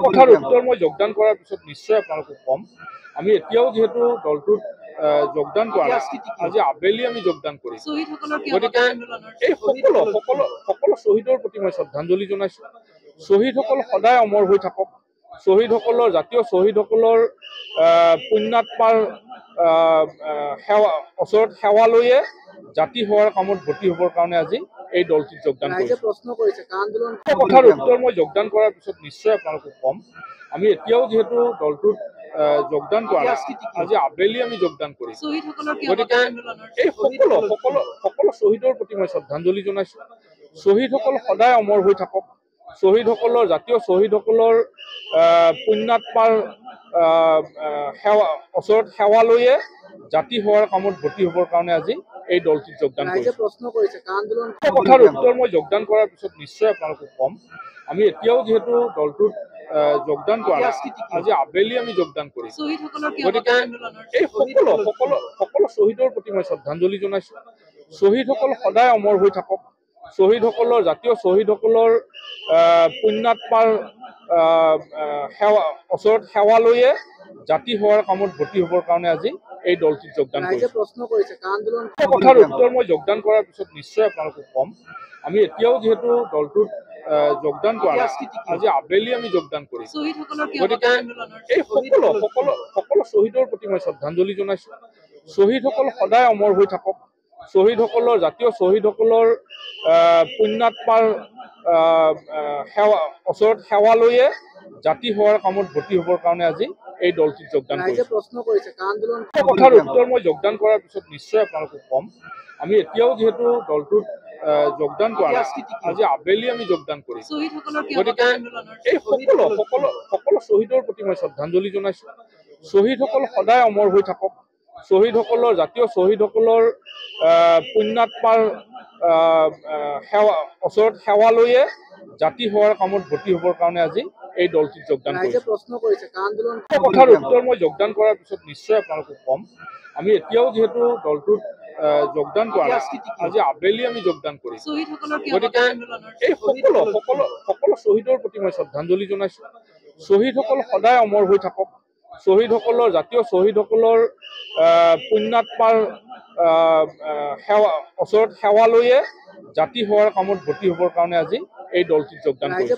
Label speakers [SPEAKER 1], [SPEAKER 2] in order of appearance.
[SPEAKER 1] কথাৰ উত্তৰ মই যোগদান কৰাৰ পিছত নিশ্চয় আপোনালোকক ক'ম। আমি এতিয়াও যিহেতু দলটোত যোগদান কৰা নাই, আজি আবেলি আমি যোগদান কৰিম। গতিকে এই সকলো শ্বহীদৰ প্ৰতি মই শ্ৰদ্ধাঞ্জলি জনাইছো। শ্বহীদসকল সদায় অমৰ হৈ থাকক। শ্বহীদসকলৰ জাতীয় শ্বহীদসকলৰ পুণ্যাত্মাৰ ওচৰত সেৱা লৈয়ে জাতি হোৱাৰ কামত ব্ৰতী হ'বৰ কাৰণে আজি এই দলটোত যোগদান কৰিছে। কথাৰ উত্তৰ মই যোগদান কৰাৰ পিছত নিশ্চয় আপোনালোকক ক'ম। আমি এতিয়াও যিহেতু দলটোত যোগদান কৰা নাই, আজি আবেলি আমি যোগদান কৰিম। গতিকে এই সকলো শ্বহীদৰ প্ৰতি মই শ্ৰদ্ধাঞ্জলি জনাইছো। শ্বহীদসকল সদায় অমৰ হৈ থাকক। শ্বহীদসকলৰ জাতীয় শ্বহীদসকলৰ পুণ্যাত্মাৰ ওচৰত সেৱা লৈয়ে জাতি হোৱাৰ কামত ব্ৰতী হ'বৰ কাৰণে আজি এই দলটোত যোগদান কৰিছে। কথাৰ উত্তৰ মই যোগদান কৰাৰ পিছত নিশ্চয় আপোনালোকক ক'ম। আমি এতিয়াও যিহেতু দলটোত যোগদান কৰা নাই, আজি আবেলি আমি যোগদান কৰিম। গতিকে এই সকলো শ্বহীদৰ প্ৰতি মই শ্ৰদ্ধাঞ্জলি জনাইছো। শ্বহীদসকল সদায় অমৰ হৈ থাকক। শ্বহীদসকলৰ জাতীয় শ্বহীদসকলৰ পুণ্যাত্মাৰ ওচৰত সেৱা লৈয়ে জাতি হোৱাৰ কামত ব্ৰতী হ'বৰ কাৰণে আজি এই দলটোত যোগদান কৰিছে। কথাৰ উত্তৰ মই যোগদান কৰাৰ পিছত নিশ্চয় আপোনালোকক ক'ম। আমি এতিয়াও যিহেতু দলটোত যোগদান কৰা নাই, আজি আবেলি আমি যোগদান কৰিম। গতিকে এই সকলো শ্বহীদৰ প্ৰতি মই শ্ৰদ্ধাঞ্জলি জনাইছো। শ্বহীদসকল সদায় অমৰ হৈ থাকক। শ্বহীদসকলৰ জাতীয় শ্বহীদসকলৰ পুণ্যাত্মাৰ ওচৰত সেৱা লৈয়ে জাতি হোৱাৰ কামত ব্ৰতী হ'বৰ কাৰণে আজি এই দলটোত যোগদান কৰিছে। কথাৰ উত্তৰ মই যোগদান কৰাৰ পিছত নিশ্চয় আপোনালোকক ক'ম। আমি এতিয়াও যিহেতু দলটোত যোগদান কৰা নাই, আজি আবেলি আমি যোগদান কৰিম। গতিকে এই সকলো শ্বহীদৰ প্ৰতি মই শ্ৰদ্ধাঞ্জলি জনাইছো। শ্বহীদসকল সদায় অমৰ হৈ থাকক। শ্বহীদসকলৰ জাতীয় শ্বহীদসকলৰ পুণ্যাত্মাৰ ওচৰত সেৱা লৈয়ে জাতি হোৱাৰ কামত ব্ৰতী হ'বৰ কাৰণে আজি এই দলটোত যোগদান কৰিছে। কথাৰ উত্তৰ মই যোগদান কৰাৰ পিছত নিশ্চয় আপোনালোকক ক'ম। আমি এতিয়াও যিহেতু দলটোত যোগদান কৰা নাই, আজি আবেলি আমি যোগদান কৰিম। গতিকে এই সকলো শ্বহীদৰ প্ৰতি মই শ্ৰদ্ধাঞ্জলি জনাইছো। শ্বহীদসকল সদায় অমৰ হৈ থাকক। শ্বহীদসকলৰ জাতীয় শ্বহীদসকলৰ পুণ্যাত্মাৰ ওচৰত সেৱা লৈয়ে জাতি হোৱাৰ কামত ব্ৰতী হ'বৰ কাৰণে আজি এই দলটোত যোগদান কৰিছে।